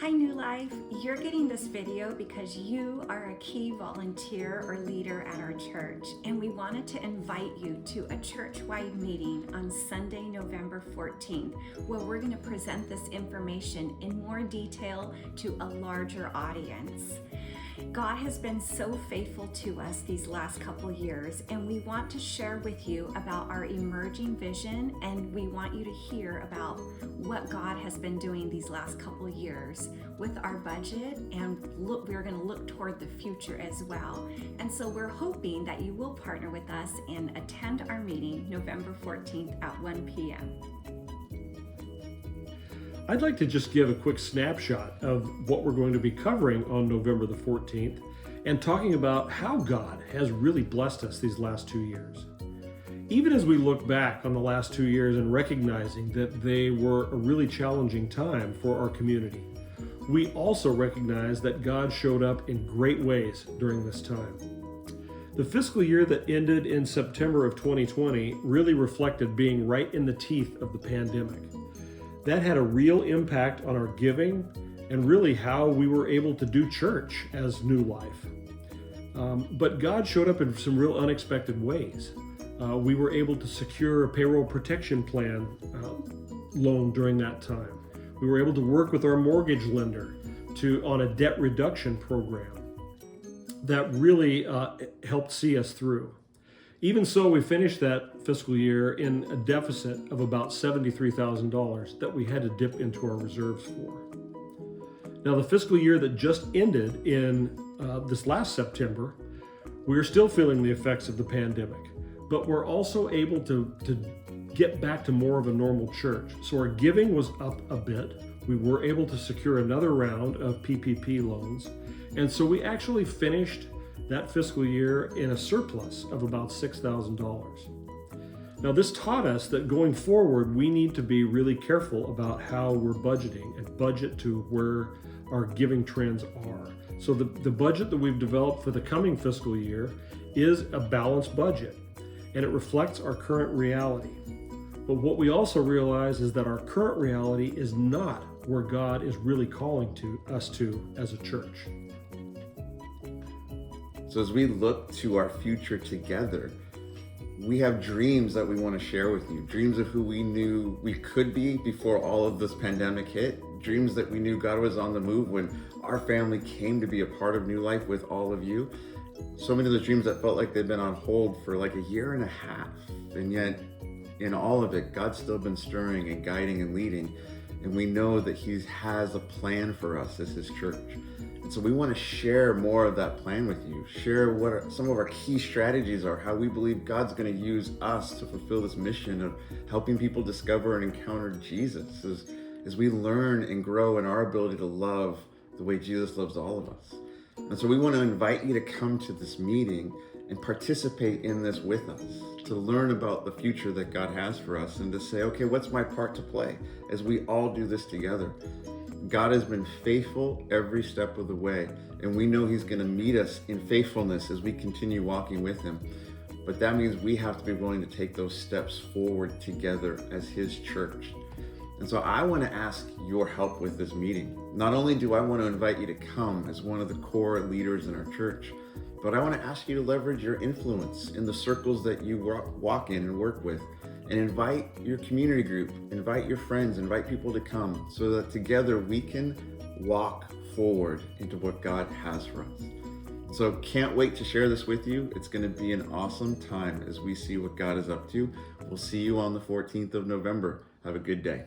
Hi New Life, you're getting this video because you are a key volunteer or leader at our church, and we wanted to invite you to a church-wide meeting on Sunday, November 14th, where we're going to present this information in more detail to a larger audience. God has been so faithful to us these last couple years, and we want to share with you about our emerging vision, and we want you to hear about what God has been doing these last couple years with our budget, and we're going to look toward the future as well. And so we're hoping that you will partner with us and attend our meeting November 14th at 1 p.m. I'd like to just give a quick snapshot of what we're going to be covering on November the 14th and talking about how God has really blessed us these last 2 years. Even as we look back on the last 2 years and recognizing that they were a really challenging time for our community, we also recognize that God showed up in great ways during this time. The fiscal year that ended in September of 2020 really reflected being right in the teeth of the pandemic. That had a real impact on our giving and really how we were able to do church as New Life. But God showed up in some real unexpected ways. We were able to secure a payroll protection plan loan during that time. We were able to work with our mortgage lender on a debt reduction program that really helped see us through. Even so, we finished that fiscal year in a deficit of about $73,000 that we had to dip into our reserves for. Now, the fiscal year that just ended in this last September, we are still feeling the effects of the pandemic, but we're also able to get back to more of a normal church. So our giving was up a bit. We were able to secure another round of PPP loans. And so we actually finished that fiscal year in a surplus of about $6,000. Now, this taught us that going forward, we need to be really careful about how we're budgeting and budget to where our giving trends are. So the budget that we've developed for the coming fiscal year is a balanced budget, and it reflects our current reality. But what we also realize is that our current reality is not where God is really calling us to as a church. So as we look to our future together, we have dreams that we want to share with you. Dreams of who we knew we could be before all of this pandemic hit. Dreams that we knew God was on the move when our family came to be a part of New Life with all of you. So many of those dreams that felt like they'd been on hold for like a year and a half. And yet in all of it, God's still been stirring and guiding and leading. And we know that He has a plan for us as His church. And so we want to share more of that plan with you, share what some of our key strategies are, how we believe God's going to use us to fulfill this mission of helping people discover and encounter Jesus as we learn and grow in our ability to love the way Jesus loves all of us. And so we want to invite you to come to this meeting and participate in this with us, to learn about the future that God has for us and to say, okay, what's my part to play as we all do this together? God has been faithful every step of the way, and we know He's going to meet us in faithfulness as we continue walking with Him. But that means we have to be willing to take those steps forward together as His church. And so I want to ask your help with this meeting. Not only do I want to invite you to come as one of the core leaders in our church, but I want to ask you to leverage your influence in the circles that you walk in and work with, and invite your community group, invite your friends, invite people to come so that together we can walk forward into what God has for us. So can't wait to share this with you. It's going to be an awesome time as we see what God is up to. We'll see you on the 14th of November. Have a good day.